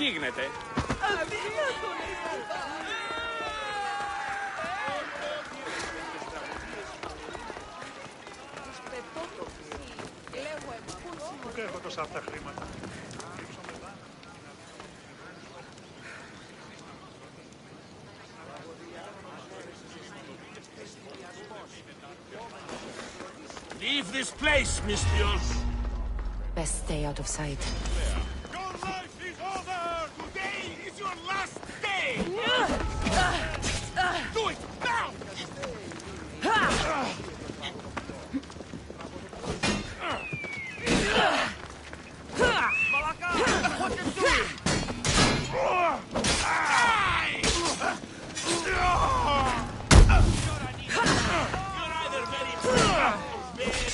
γίνεται? Πού έχω τόσα αυτά χρήματα. Leave this place, mistress. Best stay out of sight. Your life is over! Today is your last day! Do it now! Malaka! What you doing? You're either very brave or very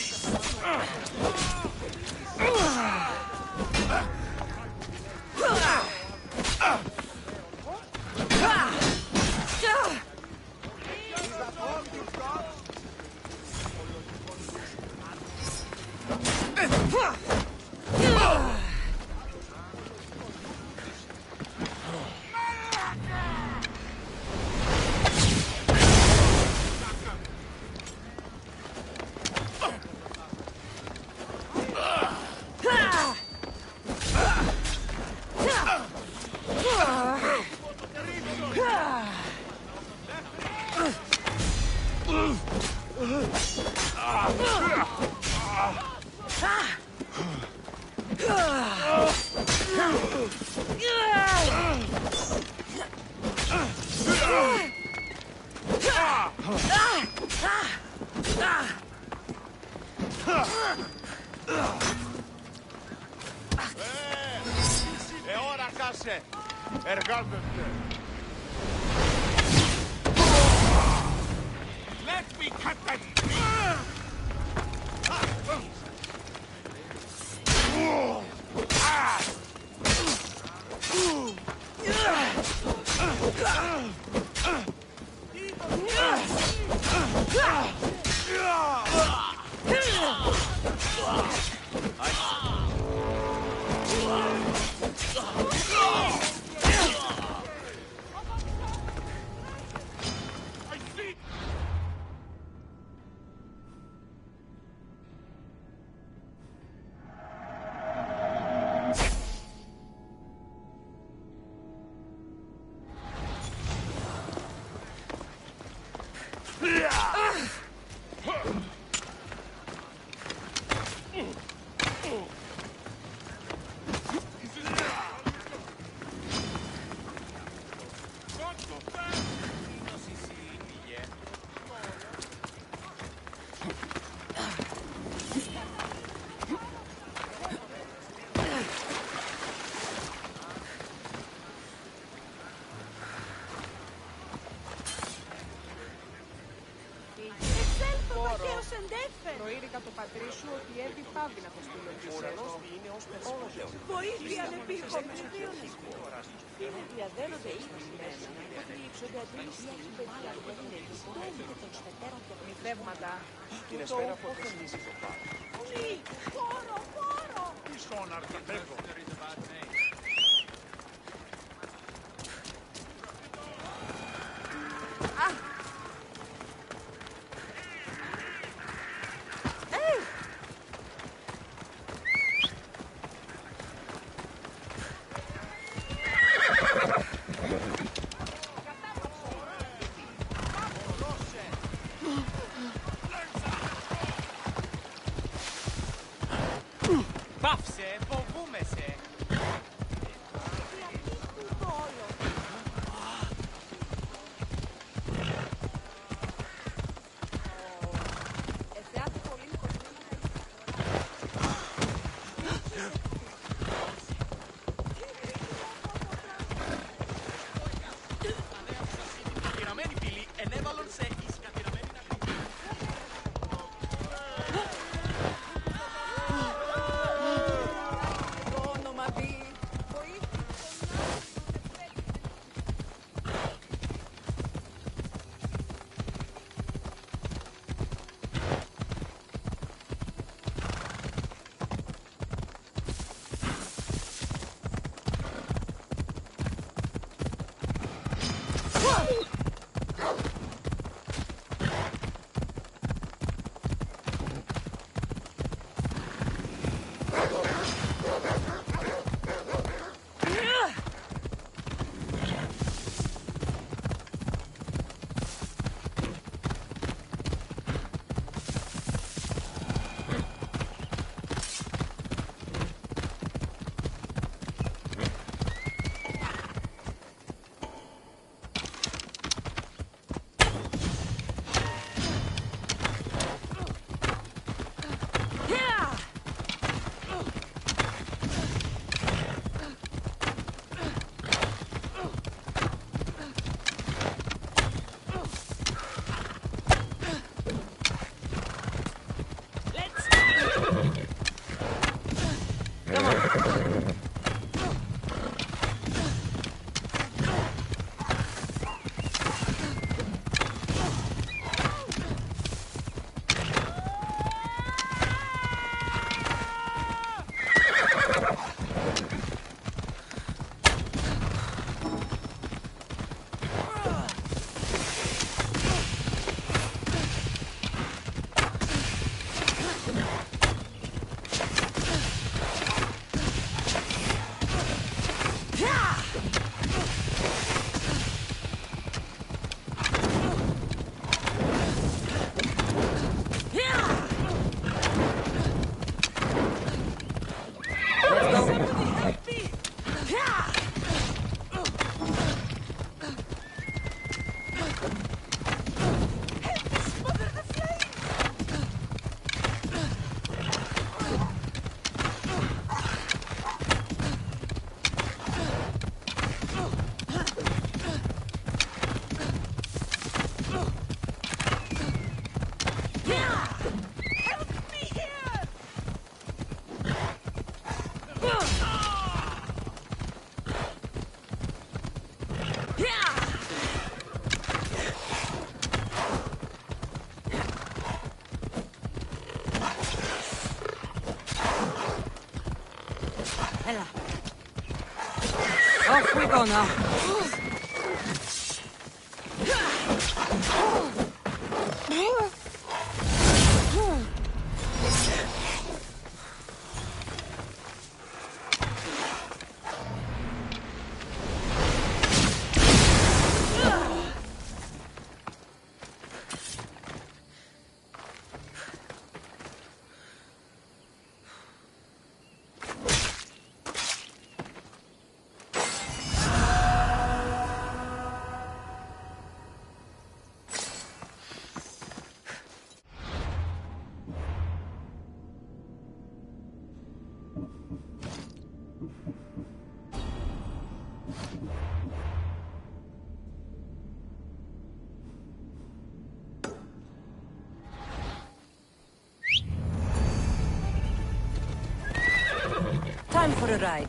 ora kasse! Εργάζεστε! Let me cut that tree! Προείδηκα το πατρί σου ότι έρθει πάβει να το στείλω πίσω. Βοήθεια ανεπίχομαι. Είναι διαδέρονται ίσως ότι ήξονται αντίληψη έχει παιδιά. Είναι των σπετέρων και πνιφεύματα. Την εσφαίρα που αποφασίζει το πάνω. Τι, χώρο! Τι σόναρ, θα φεύγω. Πάψε, φοβούμαι σε! Κατηραμένοι φίλοι ενέβαλον σε ισκατηραμένη να πει. Ella. Off we go now. Time for a ride.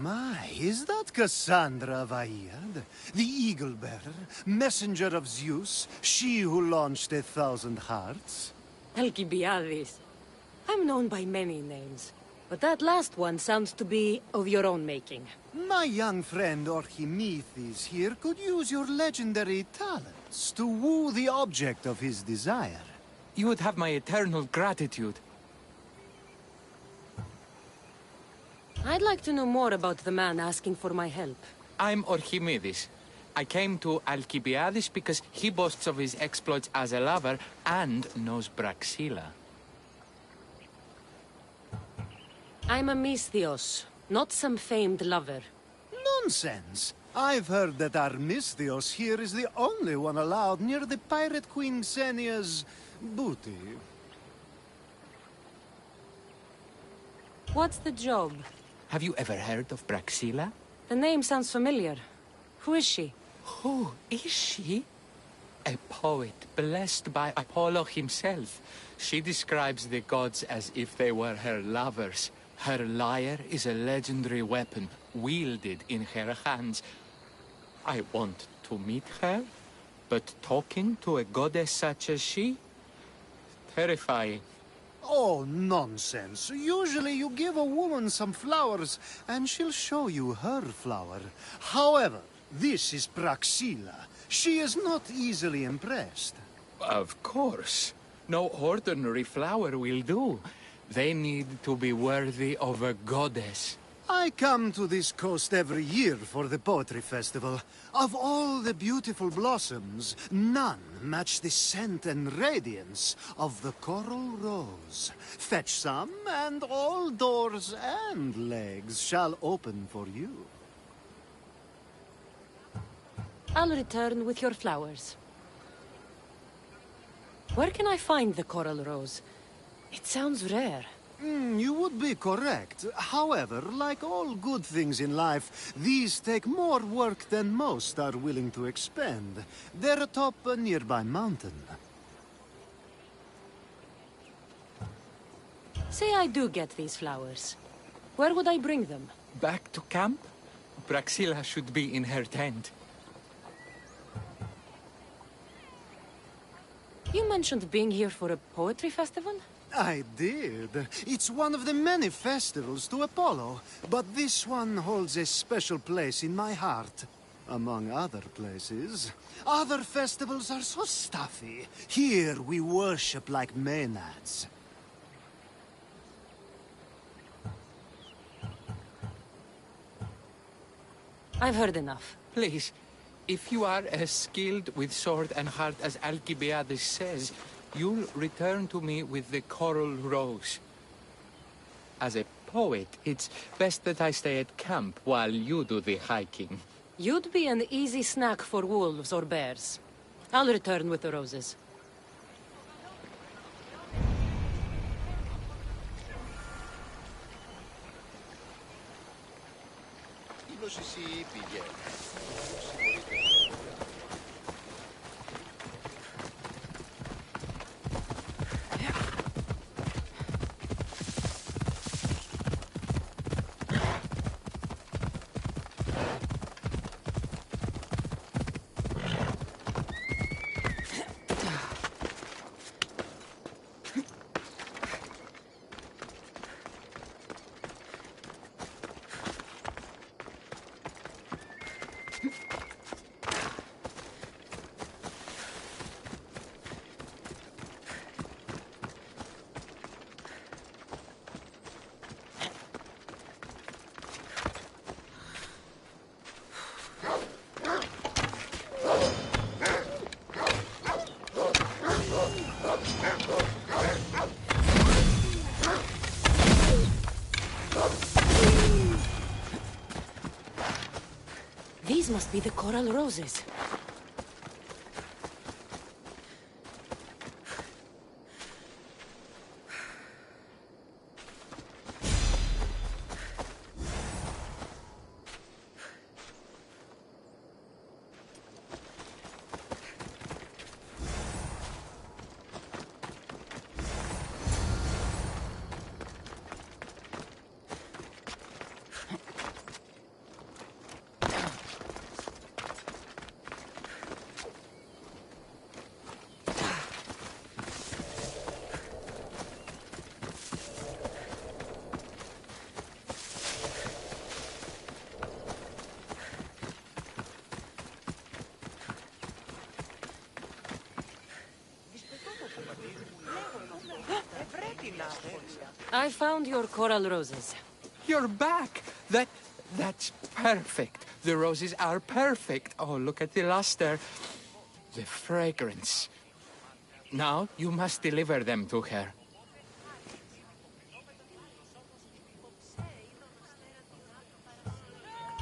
My, is that Cassandra Vaird, the Eagle-Bearer, messenger of Zeus, she who launched 1,000 hearts? Alcibiades. I'm known by many names, but that last one sounds to be of your own making. My young friend Archimedes here could use your legendary talents to woo the object of his desire. You would have my eternal gratitude. I'd like to know more about the man asking for my help. I'm Archimedes. I came to Alcibiades because he boasts of his exploits as a lover and knows praxilla. I'm a Misthios, not some famed lover. Nonsense! I've heard that our Misthios here is the only one allowed near the pirate queen Xenia's booty. What's the job? Have you ever heard of praxilla? The name sounds familiar. Who is she? Who is she? A poet blessed by Apollo himself. She describes the gods as if they were her lovers. Her lyre is a legendary weapon, wielded in her hands. I want to meet her, but talking to a goddess such as she? Terrifying. Oh, nonsense. Usually you give a woman some flowers, and she'll show you her flower. However, this is Praxilla. She is not easily impressed. Of course. No ordinary flower will do. They need to be worthy of a goddess. I come to this coast every year for the Poetry Festival. Of all the beautiful blossoms, none match the scent and radiance of the coral rose. Fetch some, and all doors and legs shall open for you. I'll return with your flowers. Where can I find the coral rose? It sounds rare. You would be correct. However, like all good things in life, these take more work than most are willing to expend. They're atop a nearby mountain. Say I do get these flowers. Where would I bring them? Back to camp? Praxilla should be in her tent. You mentioned being here for a poetry festival? I did. It's one of the many festivals to Apollo, but this one holds a special place in my heart. Among other places. Other festivals are so stuffy. Here we worship like maenads. I've heard enough. Please, if you are as skilled with sword and heart as Alcibiades says, you'll return to me with the coral rose. As a poet, it's best that I stay at camp while you do the hiking. You'd be an easy snack for wolves or bears. I'll return with the roses. These must be the coral roses. I found your coral roses. You're back! That's perfect. The roses are perfect. Oh, look at the luster. The fragrance. Now, you must deliver them to her.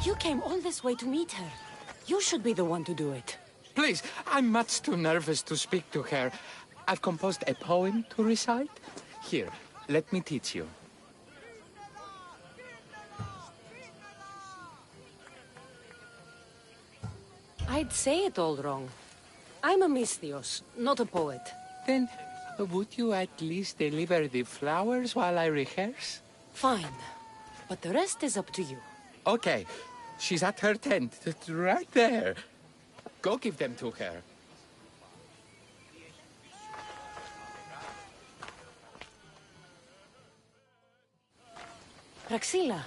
You came all this way to meet her. You should be the one to do it. Please, I'm much too nervous to speak to her. I've composed a poem to recite. Here, let me teach you. I'd say it all wrong. I'm a mystios, not a poet. Then, would you at least deliver the flowers while I rehearse? Fine. But the rest is up to you. Okay. She's at her tent, right there. Go give them to her. Praxilla,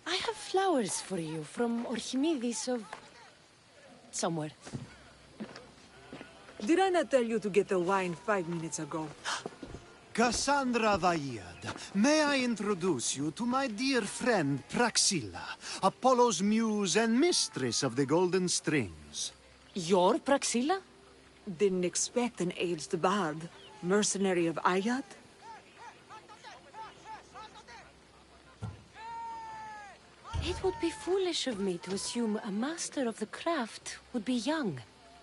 I have flowers for you from Archimedes of... somewhere. Did I not tell you to get the wine 5 minutes ago? Kassandra Vaiad, may I introduce you to my dear friend Praxilla, Apollo's muse and mistress of the golden strings. You're Praxilla? Didn't expect an aged bard. Mercenary of Ayad? It would be foolish of me to assume a master of the craft would be young.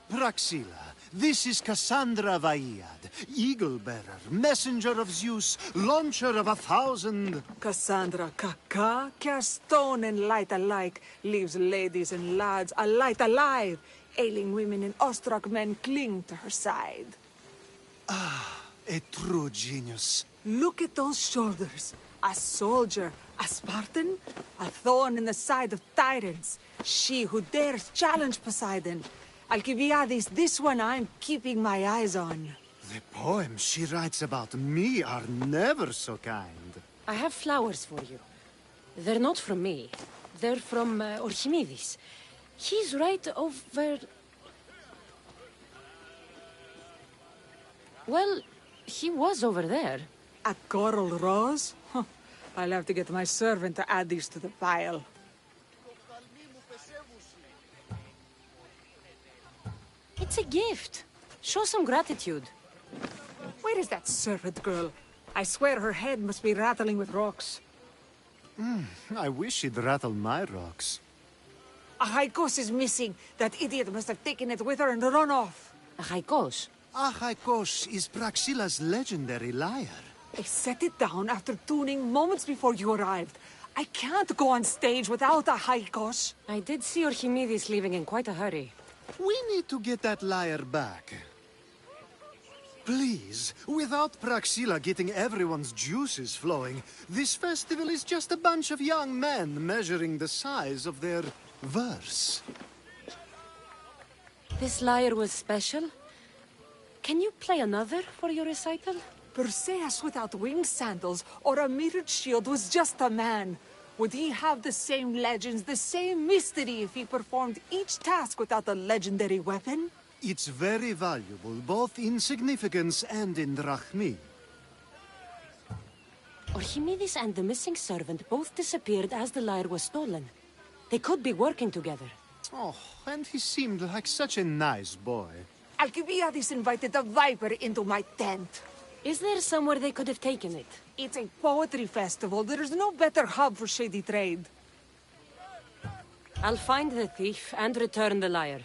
Praxilla, this is Kassandra Vaiad, eagle-bearer, messenger of Zeus, launcher of 1,000... Cassandra Kaka, cast stone and light alike, leaves ladies and lads alight alive. Ailing women and awestruck men cling to her side. A true genius. Look at those shoulders. A soldier, a Spartan, a thorn in the side of tyrants. She who dares challenge Poseidon. Alcibiades, this one I'm keeping my eyes on. The poems she writes about me are never so kind. I have flowers for you. They're not from me. They're from Archimedes. He's right over... Well, he was over there. A coral rose? Huh. I'll have to get my servant to add these to the pile. It's a gift. Show some gratitude. Where is that servant girl? I swear her head must be rattling with rocks. I wish she'd rattle my rocks. A haikos is missing. That idiot must have taken it with her and run off. A haikos. Achaikos is Praxilla's legendary lyre. I set it down after tuning moments before you arrived. I can't go on stage without a haikos. I did see Archimedes leaving in quite a hurry. We need to get that lyre back. Please, without Praxilla getting everyone's juices flowing, this festival is just a bunch of young men measuring the size of their verse. This lyre was special. Can you play another for your recital? Perseus without winged sandals or a mirrored shield was just a man. Would he have the same legends, the same mystery if he performed each task without a legendary weapon? It's very valuable, both in significance and in drachmi. Archimedes and the missing servant both disappeared as the lyre was stolen. They could be working together. Oh, and he seemed like such a nice boy. Alcibiades invited a viper into my tent. Is there somewhere they could have taken it? It's a poetry festival. There's no better hub for shady trade. I'll find the thief and return the lyre.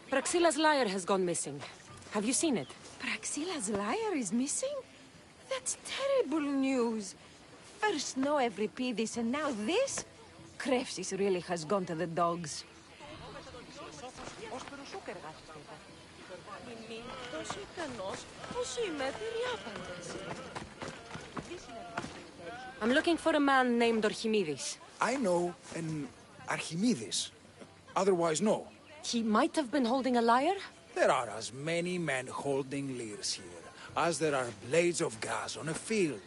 Praxilla's lyre has gone missing. Have you seen it? Praxilla's lyre is missing? That's terrible news. First no Euripides and now this? Krefsis really has gone to the dogs. I'm looking for a man named Archimedes. I know an Archimedes. Otherwise, no. He might have been holding a lyre? There are as many men holding lyres here as there are blades of grass on a field.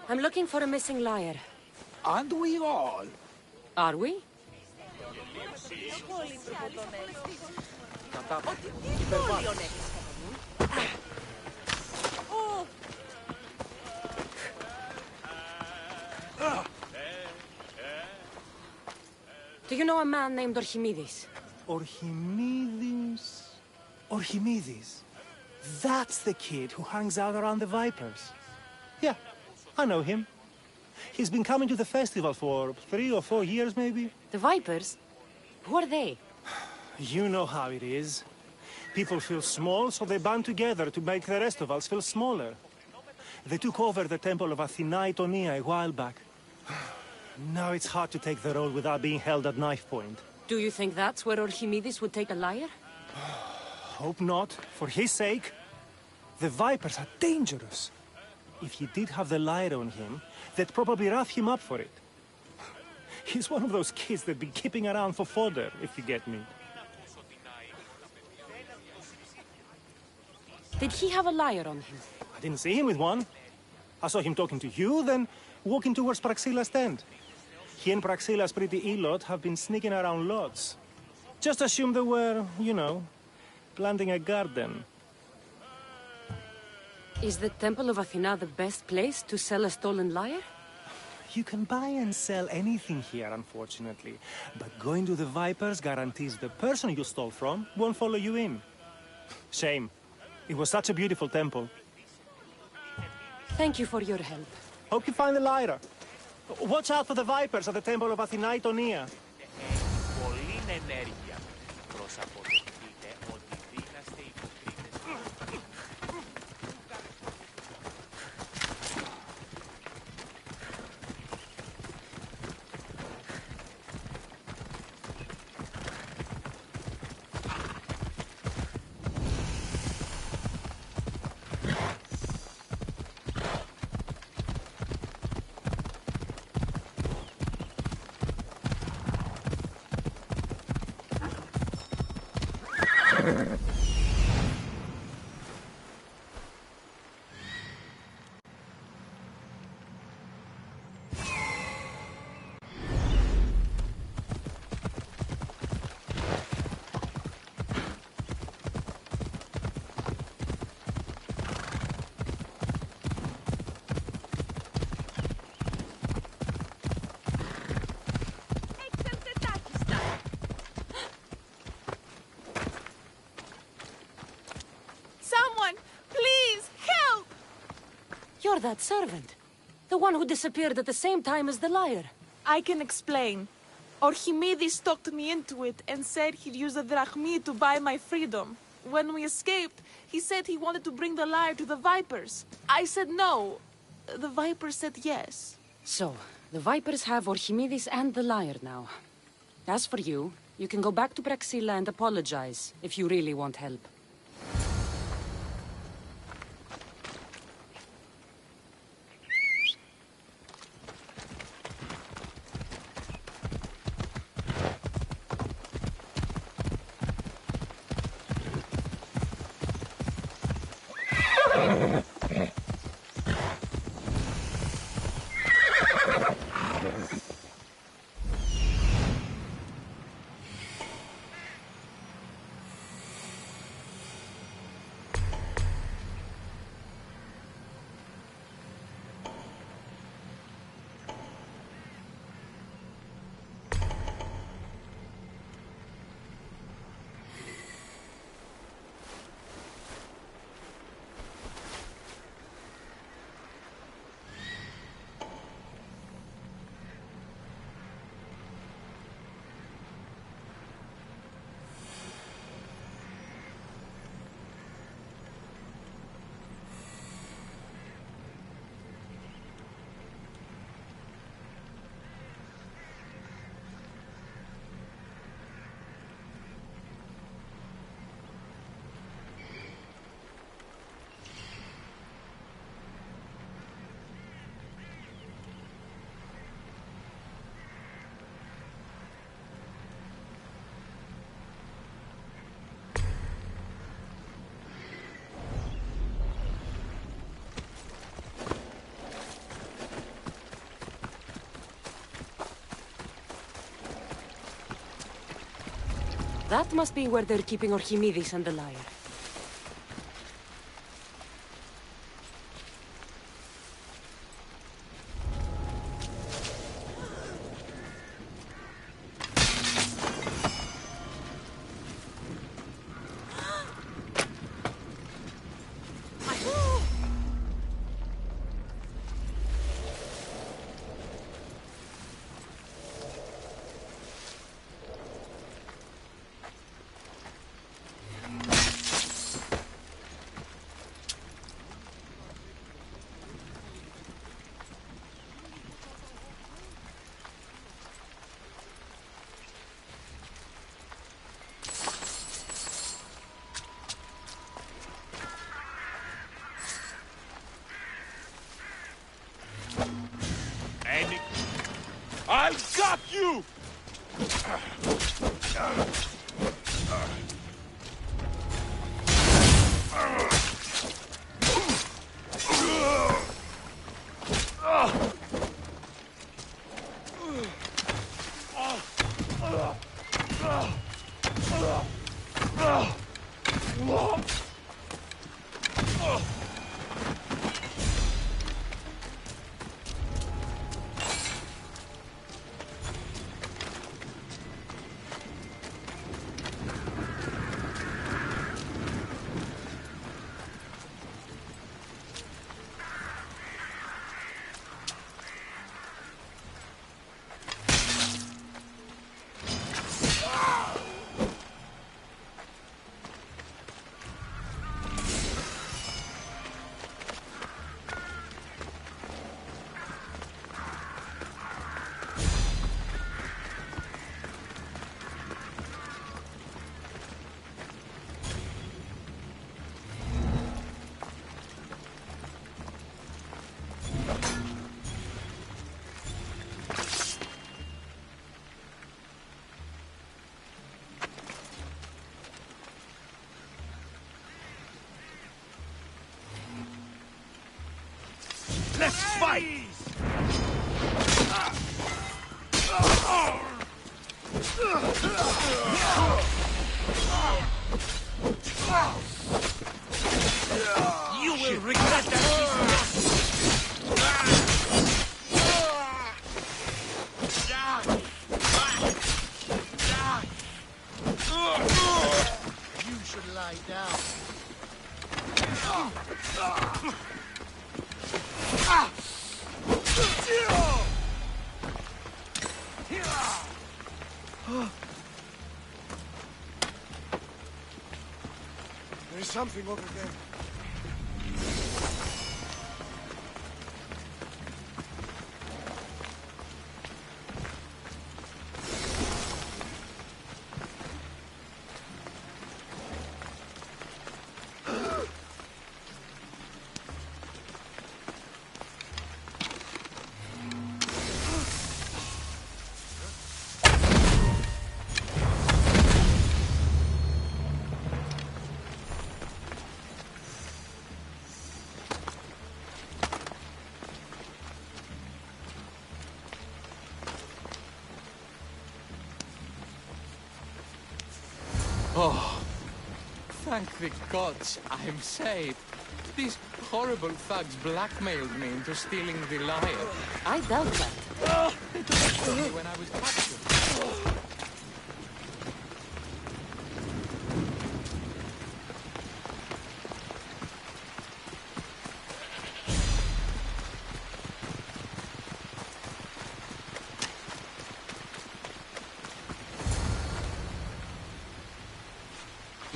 I'm looking for a missing lyre. Aren't we all? Are we? Do you know a man named Archimedes? Archimedes? Archimedes? That's the kid who hangs out around the Vipers. Yeah, I know him. He's been coming to the festival for 3 or 4 years, maybe. The Vipers? Who are they? You know how it is. People feel small, so they band together to make the rest of us feel smaller. They took over the temple of Athena Itonia a while back. Now it's hard to take the road without being held at knife point. Do you think that's where Archimedes would take a lyre? Hope not, for his sake. The Vipers are dangerous. If he did have the lyre on him, they'd probably rough him up for it. He's one of those kids that'd be keeping around for fodder, if you get me. Did he have a lyre on him? I didn't see him with one. I saw him talking to you, then walking towards Praxilla's tent. He and Praxilla's pretty elot have been sneaking around lots. Just assume they were, you know, planting a garden. Is the Temple of Athena the best place to sell a stolen lyre? You can buy and sell anything here, unfortunately. But going to the Vipers guarantees the person you stole from won't follow you in. Shame. It was such a beautiful temple. Thank you for your help. Hope you find the lyre. Watch out for the Vipers at the Temple of Athena Itonia. Πολλή ενέργεια. Προσαποδεχτείτε ότι δίναστε υποκρίτες. Someone, please, help! You're that servant. The one who disappeared at the same time as the liar. I can explain. Archimedes talked me into it and said he'd use the drachmi to buy my freedom. When we escaped, he said he wanted to bring the liar to the Vipers. I said no. The Vipers said yes. So, the Vipers have Archimedes and the liar now. As for you, you can go back to Praxilla and apologize if you really want help. That must be where they're keeping Archimedes and the liar. I got you! Let's fight! You will regret that. You should lie down. There's something over there. Oh, thank the gods I'm saved. These horrible thugs blackmailed me into stealing the lyre. I doubt that. They took it from me when I was captured.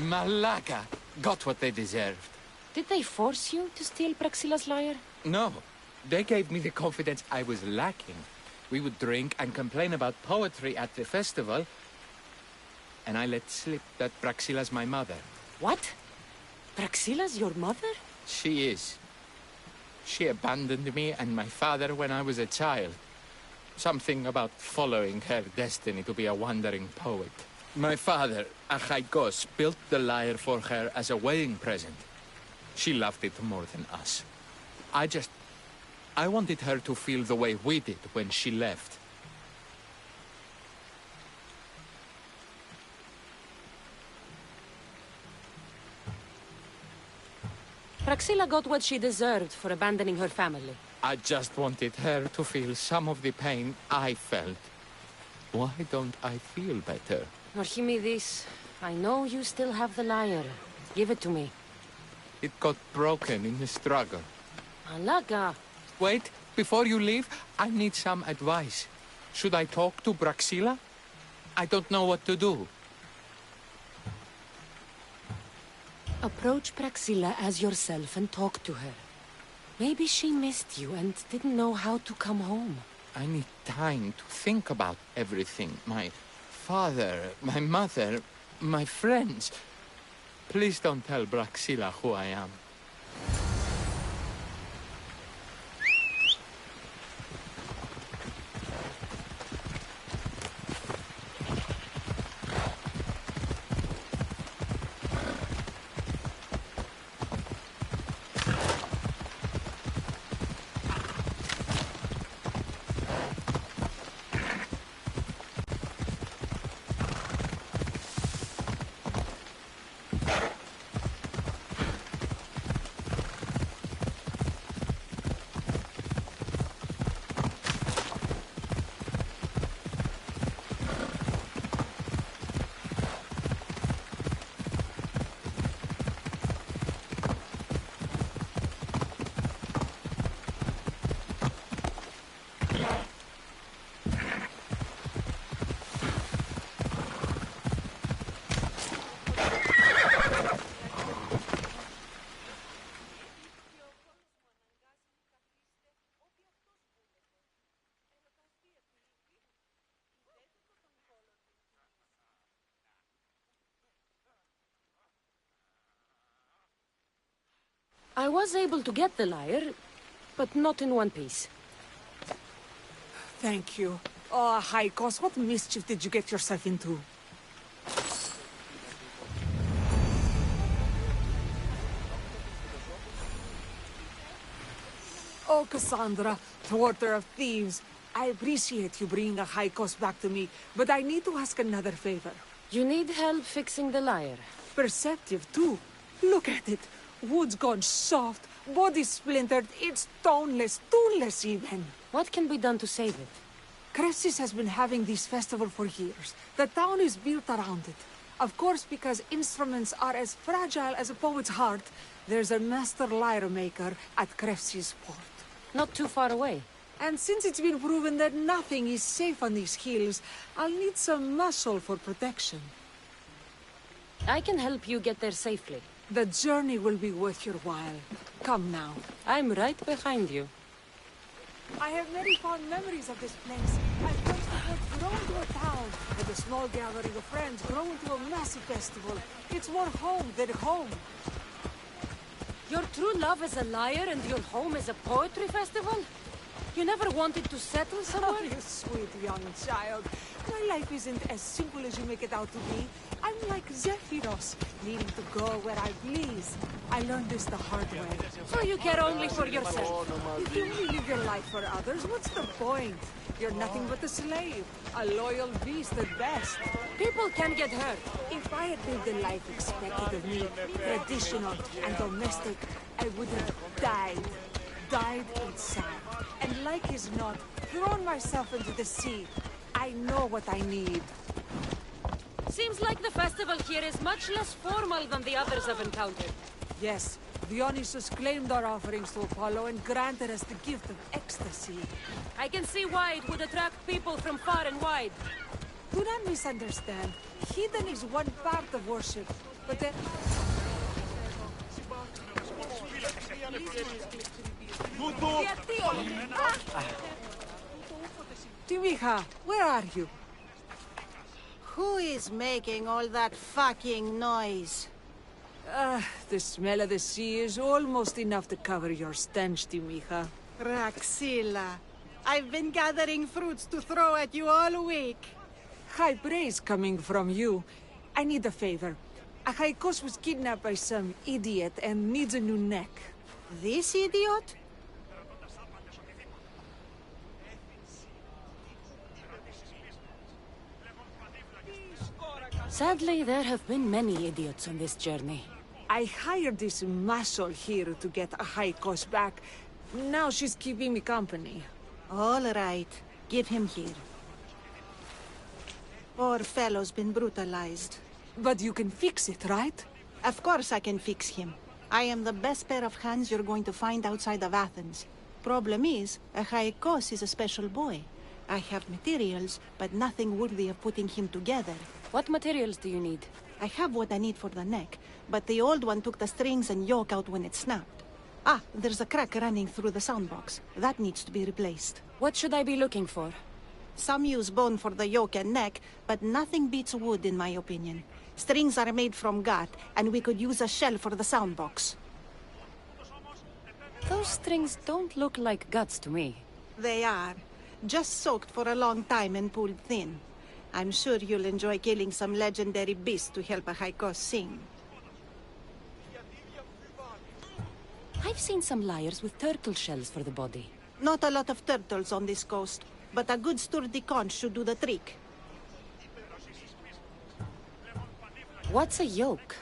Malaga got what they deserved. Did they force you to steal Praxilla's lyre? No, they gave me the confidence I was lacking. We would drink and complain about poetry at the festival, and I let slip that Praxilla's my mother. What? Praxilla's your mother? She is. She abandoned me and my father when I was a child. Something about following her destiny to be a wandering poet. My father, Achaikos, built the lyre for her as a wedding present. She loved it more than us. I wanted her to feel the way we did when she left. Praxilla got what she deserved for abandoning her family. I just wanted her to feel some of the pain I felt. Why don't I feel better? Archimedes, I know you still have the lyre. Give it to me. It got broken in the struggle. Alaga. Wait, before you leave, I need some advice. Should I talk to Praxilla? I don't know what to do. Approach Praxilla as yourself and talk to her. Maybe she missed you and didn't know how to come home. I need time to think about everything. My father, my mother, my friends. Please don't tell Praxilla who I am. I was able to get the lyre, but not in one piece. Thank you. Oh, Haikos, what mischief did you get yourself into? Oh, Cassandra, thwarter of thieves. I appreciate you bringing a high cost back to me, but I need to ask another favor. You need help fixing the lyre. Perceptive, too. Look at it. Wood's gone soft, body splintered, it's toneless, tooless even. What can be done to save it? Cressis has been having this festival for years. The town is built around it. Of course, because instruments are as fragile as a poet's heart, there's a master lyre maker at Cressis port. Not too far away. And since it's been proven that nothing is safe on these hills, I'll need some muscle for protection. I can help you get there safely. The journey will be worth your while. Come now. I'm right behind you. I have many fond memories of this place. I first had grown to a town, and a small gathering of friends grow into a massive festival. It's more home than home. Your true love is a lyre and your home is a poetry festival? You never wanted to settle somewhere? Oh, you sweet young child. My life isn't as simple as you make it out to be. I'm like Zephyros, needing to go where I please. I learned this the hard way. So you care only for yourself? If you only live your life for others, what's the point? You're nothing but a slave, a loyal beast at best. People can get hurt. If I had lived the life expected of me, traditional and domestic, I would have died inside. And like as not, thrown myself into the sea. I know what I need. Seems like the festival here is much less formal than the others I've encountered. Yes, Dionysus claimed our offerings to Apollo and granted us the gift of ecstasy. I can see why it would attract people from far and wide. Do not misunderstand. Heathen is one part of worship, but then... Timiha, where are you? Who is making all that fucking noise? The smell of the sea is almost enough to cover your stench, Timiha. Praxilla, I've been gathering fruits to throw at you all week. High praise coming from you. I need a favor. Achaikos was kidnapped by some idiot and needs a new neck. This idiot? Sadly, there have been many idiots on this journey. I hired this muscle here to get Achaikos back. Now she's keeping me company. All right. Give him here. Poor fellow's been brutalized. But you can fix it, right? Of course I can fix him. I am the best pair of hands you're going to find outside of Athens. Problem is, Achaikos is a special boy. I have materials, but nothing worthy of putting him together. What materials do you need? I have what I need for the neck, but the old one took the strings and yoke out when it snapped. Ah, there's a crack running through the soundbox. That needs to be replaced. What should I be looking for? Some use bone for the yoke and neck, but nothing beats wood in my opinion. Strings are made from gut, and we could use a shell for the soundbox. Those strings don't look like guts to me. They are. Just soaked for a long time and pulled thin. I'm sure you'll enjoy killing some legendary beast to help Achaikos sing. I've seen some lyres with turtle shells for the body. Not a lot of turtles on this coast, but a good sturdy conch should do the trick. What's a yoke?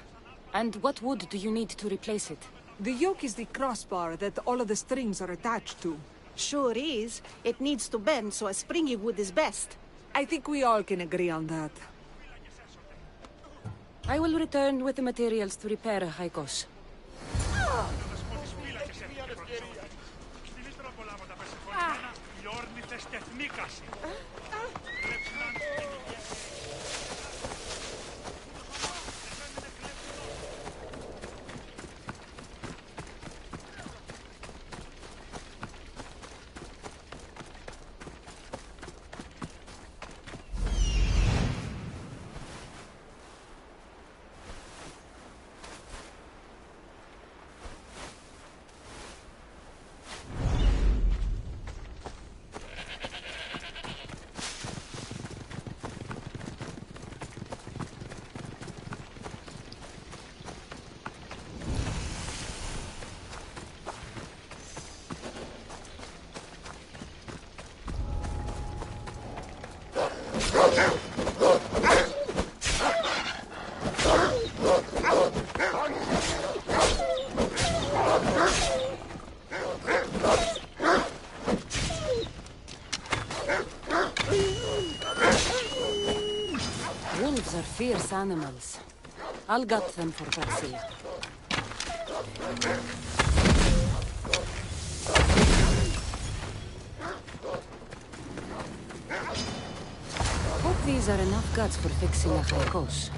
And what wood do you need to replace it? The yoke is the crossbar that all of the strings are attached to. Sure is. It needs to bend, so a springy wood is best. I think we all can agree on that. I will return with the materials to repair Achaikos. animals. I'll gut them for praxilla. Hope these are enough guts for fixing a haikos.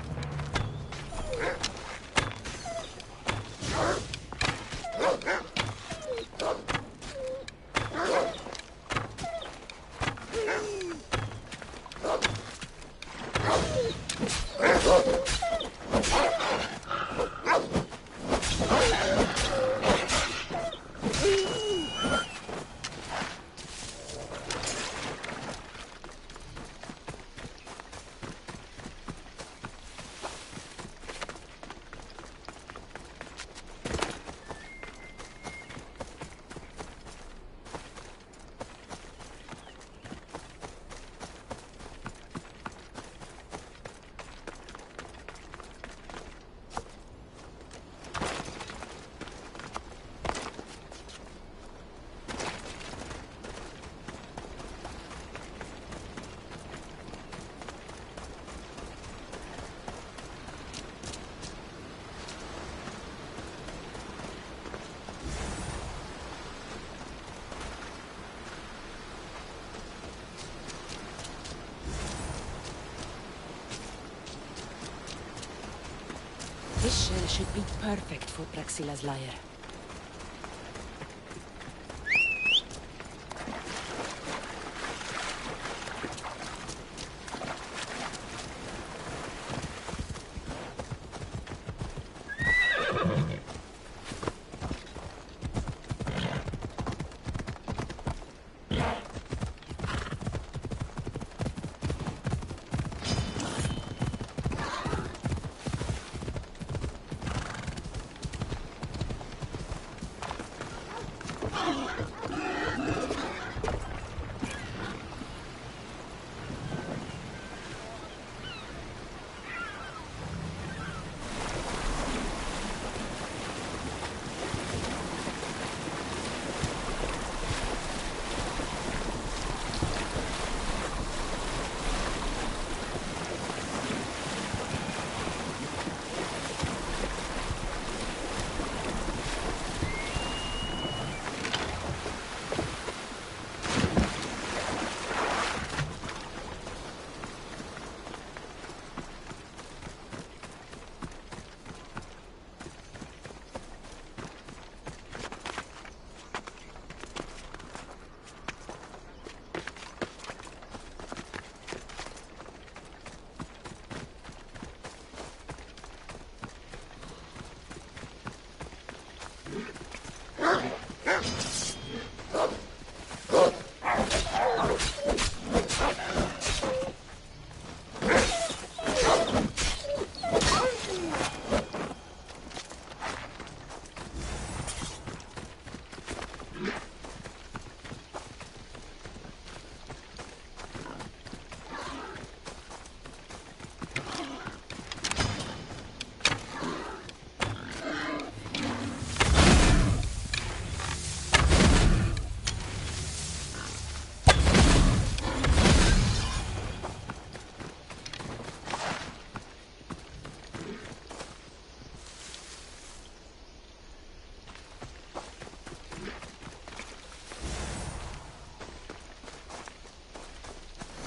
This shell should be perfect for Praxilla's lyre.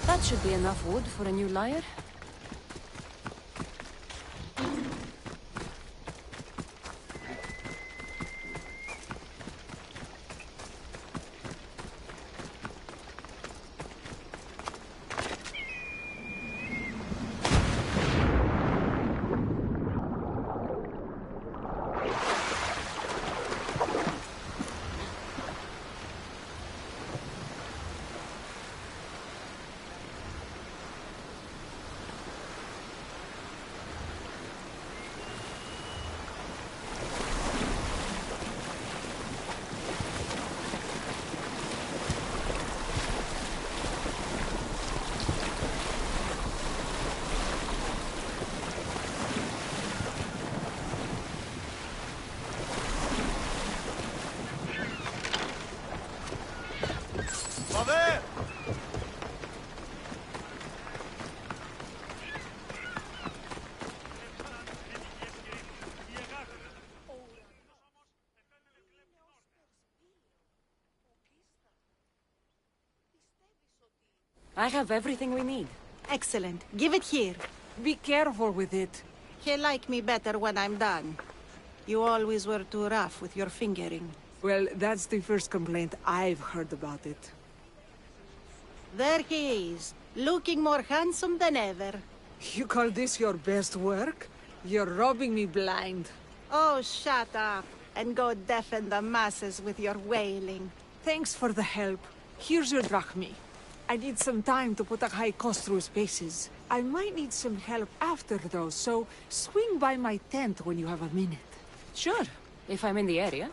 That should be enough wood for a new lyre. I have everything we need. Excellent. Give it here. Be careful with it. He'll like me better when I'm done. You always were too rough with your fingering. Well, that's the first complaint I've heard about it. There he is, looking more handsome than ever. You call this your best work? You're robbing me blind. Oh, shut up, and go deafen the masses with your wailing. Thanks for the help. Here's your drachmi. I need some time to put a high cost through spaces. I might need some help after, though, so swing by my tent when you have a minute. Sure, if I'm in the area.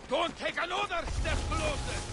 Don't take another step closer!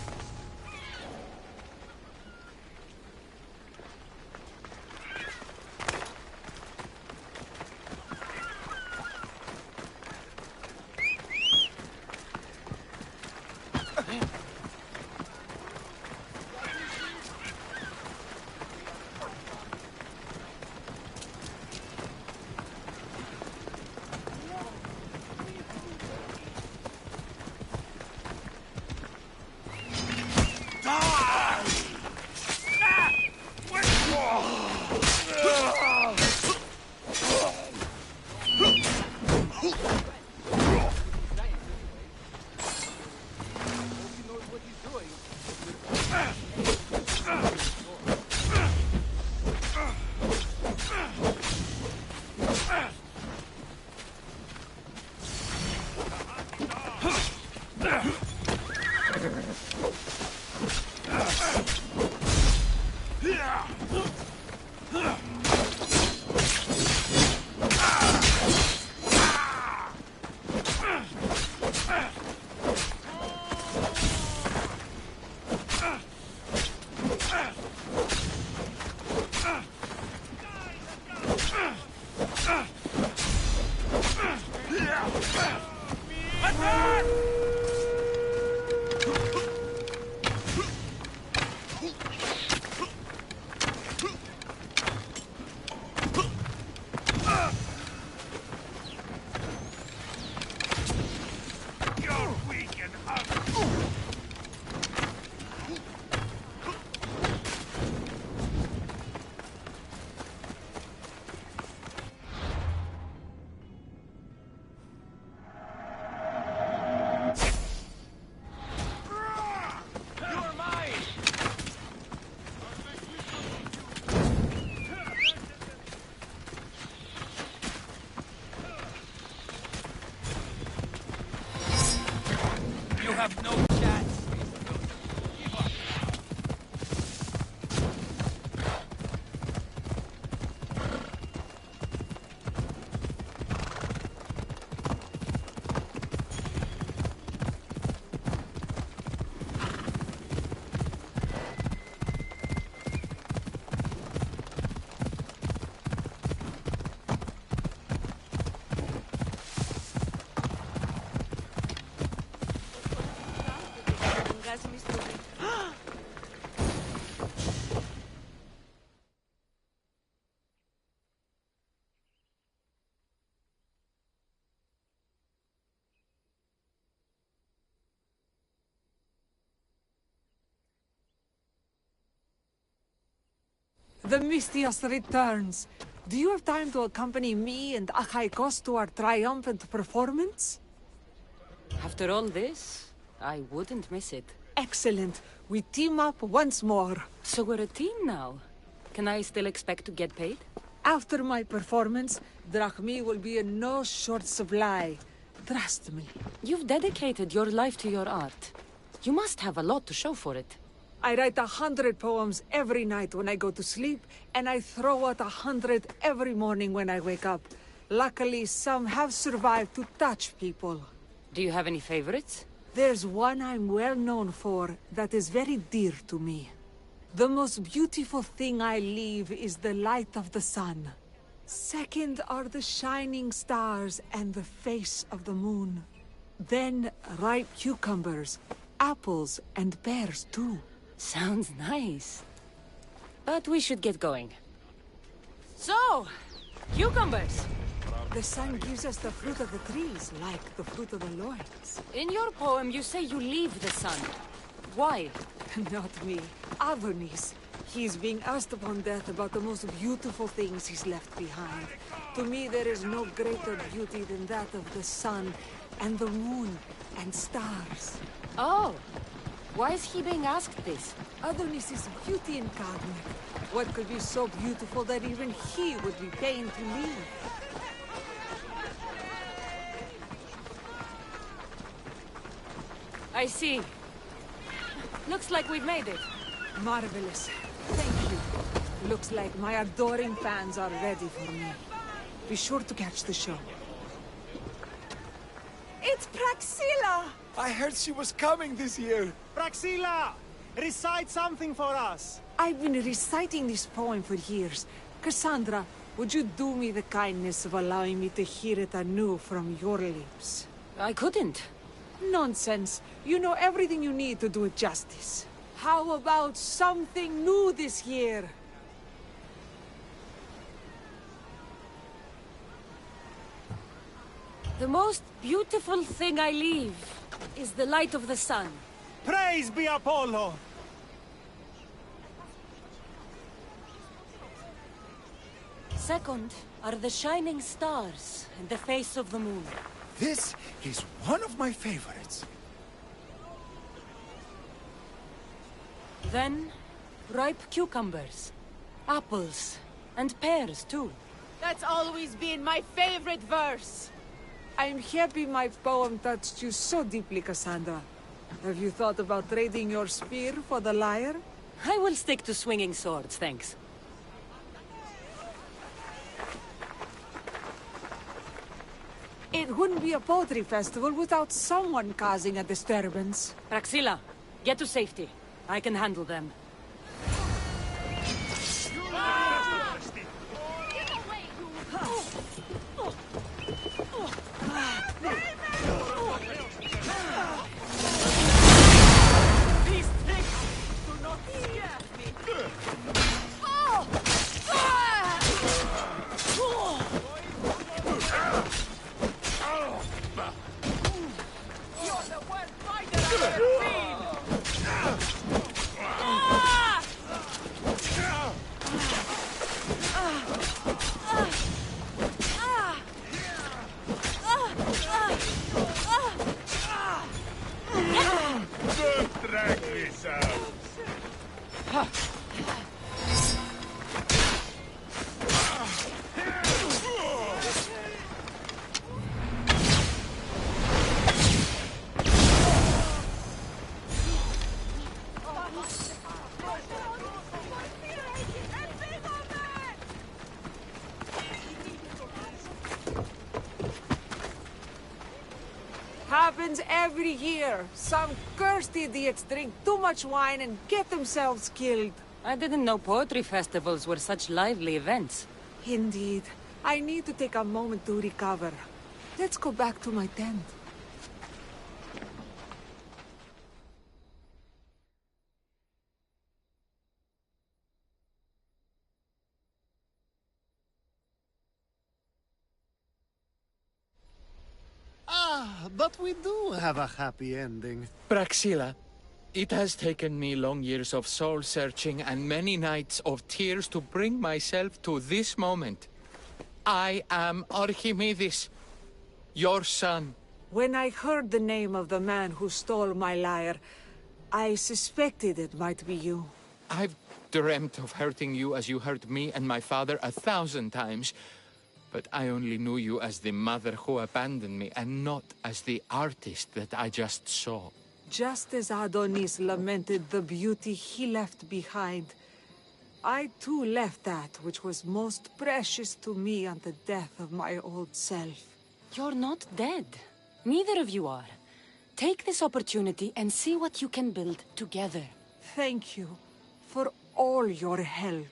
have no chance. Give up. The Mistios returns. Do you have time to accompany me and Achaikos to our triumphant performance? After all this, I wouldn't miss it. Excellent. We team up once more. So we're a team now. Can I still expect to get paid? After my performance, drachmi will be in no short supply. Trust me. You've dedicated your life to your art. You must have a lot to show for it. I write 100 poems every night when I go to sleep, and I throw out 100 every morning when I wake up. Luckily, some have survived to touch people. Do you have any favorites? There's one I'm well known for that is very dear to me. The most beautiful thing I leave is the light of the sun. Second are the shining stars and the face of the moon. Then ripe cucumbers, apples, and pears too. Sounds nice. But we should get going. So, cucumbers! The sun gives us the fruit of the trees, like the fruit of the loins. In your poem, you say you leave the sun. Why? Not me. Adonis. He's being asked upon death about the most beautiful things he's left behind. To me, there is no greater beauty than that of the sun, and the moon, and stars. Oh! Why is he being asked this? Adonis is beauty incarnate. What could be so beautiful that even he would be pained to leave? I see. Looks like we've made it. Marvelous. Thank you. Looks like my adoring fans are ready for me. Be sure to catch the show. It's Praxilla! I heard she was coming this year. Praxilla! Recite something for us! I've been reciting this poem for years. Cassandra, would you do me the kindness of allowing me to hear it anew from your lips? I couldn't. Nonsense. You know everything you need to do it justice. How about something new this year? The most beautiful thing I leave is the light of the sun. Praise be Apollo! Second are the shining stars and the face of the moon. This is one of my favorites. Then, ripe cucumbers, apples, and pears too. That's always been my favorite verse. I'm happy my poem touched you so deeply, Cassandra. Have you thought about trading your spear for the lyre? I will stick to swinging swords, thanks. It wouldn't be a poetry festival without someone causing a disturbance. Praxilla, get to safety. I can handle them. These things do not scare me. You're the worst fighter I've ever seen! Don't drag this out. Happens every year. Some cursed idiots drink too much wine and get themselves killed. I didn't know poetry festivals were such lively events. Indeed. I need to take a moment to recover. Let's go back to my tent. But we do have a happy ending. Praxilla, it has taken me long years of soul-searching and many nights of tears to bring myself to this moment. I am Archimedes, your son. When I heard the name of the man who stole my lyre, I suspected it might be you. I've dreamt of hurting you as you hurt me and my father 1,000 times. But I only knew you as the mother who abandoned me, and not as the artist that I just saw. Just as Adonis lamented the beauty he left behind, I too left that which was most precious to me on the death of my old self. You're not dead. Neither of you are. Take this opportunity and see what you can build together. Thank you for all your help.